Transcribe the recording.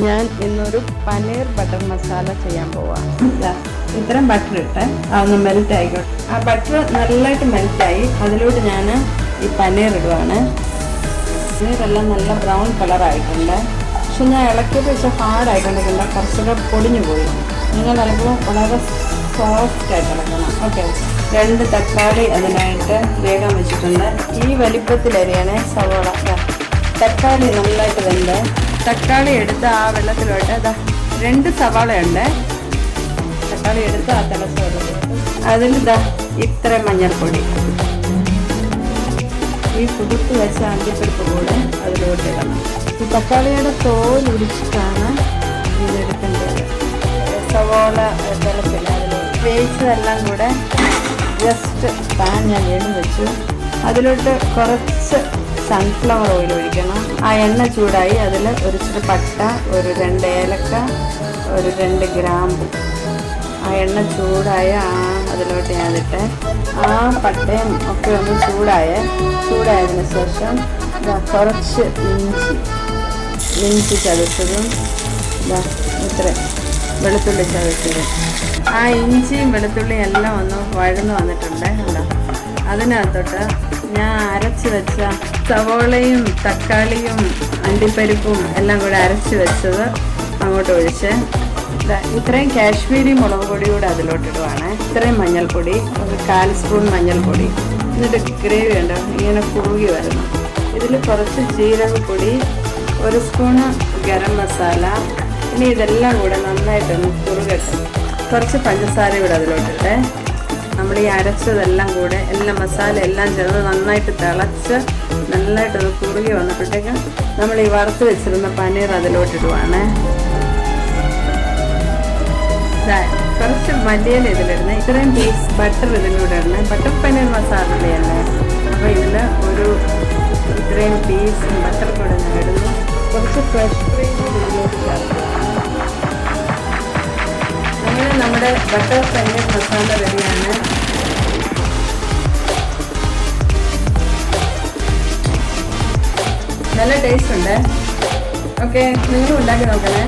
ഞാൻ ഇന്നൊരു പനീർ ബട്ടർ മസാല ചെയ്യാൻ പോവാം. ഇത്രയും ബട്ടർ ഇട്ട് അതൊന്ന് മെൽറ്റ് ആയിക്കോട്ടെ. ആ ബട്ടർ നല്ലതായിട്ട് മെൽറ്റായി അതിലോട്ട് ഞാൻ ഈ പനീർ ഇടുവാണ്. പനീറെല്ലാം നല്ല ബ്രൗൺ കളറായിട്ടുണ്ട്. പക്ഷെ ഞാൻ ഇളക്കിയപ്പോൾ വെച്ചാൽ ഹാർഡായിക്കൊണ്ടിരിക്കില്ല, കുറച്ചുകൂടെ പൊടിഞ്ഞു പോയി. നിങ്ങൾ ഇളക്കുമ്പോൾ വളരെ സോഫ്റ്റായിട്ട് ഇളക്കണം. ഓക്കെ, 2 തക്കാളി അതിനായിട്ട് വേഗം വെച്ചിട്ടുണ്ട്. ഈ വലിപ്പത്തിലരിയാണ് സവോള. തക്കാളി നല്ലതായിട്ട് വെന്ത് തക്കാളി എടുത്ത് ആ വെള്ളത്തിലോട്ട് 2 സവാളയുണ്ട്. തക്കാളി എടുത്ത് ആ തിളച്ചോട്ട് അതിൽ ഇത്ര മഞ്ഞൾപ്പൊടി, ഈ കുതിർത്ത് വെച്ച അണ്ടിപ്പരിപ്പ് കൂടെ അതിലോട്ട് ഇടണം. ഈ തക്കാളിയുടെ തോൽ ഉരിച്ചിട്ടാണ് ഇതെടുക്കേണ്ടത്. സവോള തിളപ്പില്ല, അതിൽ വേവിച്ചതെല്ലാം കൂടെ ജസ്റ്റ് പാൻ ഞാൻ വീണ്ടും വെച്ചു. അതിലോട്ട് കുറച്ച് സൺഫ്ലവർ ഓയിൽ ഒഴിക്കണം. ആ എണ്ണ ചൂടായി അതിൽ ഒരു ഇച്ചിരി പട്ട, ഒരു 2 ഏലക്ക, ഒരു 2 ഗ്രാമ്പു. ആ എണ്ണ ചൂടായ അതിലോട്ട് ഞാനിട്ട് ആ പട്ടയും ഒക്കെ ഒന്ന് ചൂടായതിന് ശേഷം കുറച്ച് ഇഞ്ചി ചതച്ചതും ഇത്ര വെളുത്തുള്ളി ചതച്ചതും. ആ ഇഞ്ചിയും വെളുത്തുള്ളിയും എല്ലാം ഒന്ന് വഴന്ന് വന്നിട്ടുണ്ട്. അതിനകത്തോട്ട് ഞാൻ അരച്ച് വെച്ച സവോളയും തക്കാളിയും അണ്ടിപ്പരിപ്പും എല്ലാം കൂടെ അരച്ച് വെച്ചത് അങ്ങോട്ട് ഒഴിച്ച് ഇത്രയും കാശ്മീരി മുളക് പൊടി കൂടെ അതിലോട്ടിടുവാണ്. ഇത്രയും മഞ്ഞൾപ്പൊടി, ഒരു 1/4 സ്പൂൺ മഞ്ഞൾപ്പൊടി. എന്നിട്ട് ഗ്രേവി ഉണ്ട് ഇങ്ങനെ കുറുകി വരുന്നു. ഇതിൽ കുറച്ച് ജീരകപ്പൊടി, 1 സ്പൂണ് ഗരം മസാല. ഇനി ഇതെല്ലാം കൂടെ നന്നായിട്ടൊന്ന് കുറുകട്ടെ. കുറച്ച് പഞ്ചസാര കൂടെ അതിലോട്ടിട്ടെ നമ്മൾ ഈ അരച്ചതെല്ലാം കൂടെ മസാല എല്ലാം ചേർന്ന് നന്നായിട്ട് തിളച്ച് നല്ലതായിട്ടൊന്ന് കുറുകി വന്നപ്പോഴത്തേക്ക് നമ്മൾ ഈ വറുത്ത് വെച്ചിരുന്ന പനീർ അതിലോട്ടിടുവാണ്. കുറച്ച് മല്ലിയില ഇതിലിടുന്നത്, ഇത്രയും പീസ് ബട്ടർ ഇതിലൂടെ ഇടണേ. ബട്ടർ പനീർ മസാലയല്ലേ, അപ്പോൾ ഇതിൽ ഇത്രയും പീസ് ബട്ടർ കൂടെ ഞാൻ ഇടുന്നു. കുറച്ച് ഫ്രഷ് ക്രീം ഇതിലോട്ട് ചേർക്കുക. അങ്ങനെ നമ്മുടെ ബട്ടർ പനീർ മസാല റെഡിയാണ്. നല്ല ടേസ്റ്റ് ഉണ്ട്. ഓക്കെ, നിങ്ങളും ഉണ്ടാക്കി നോക്കണേ.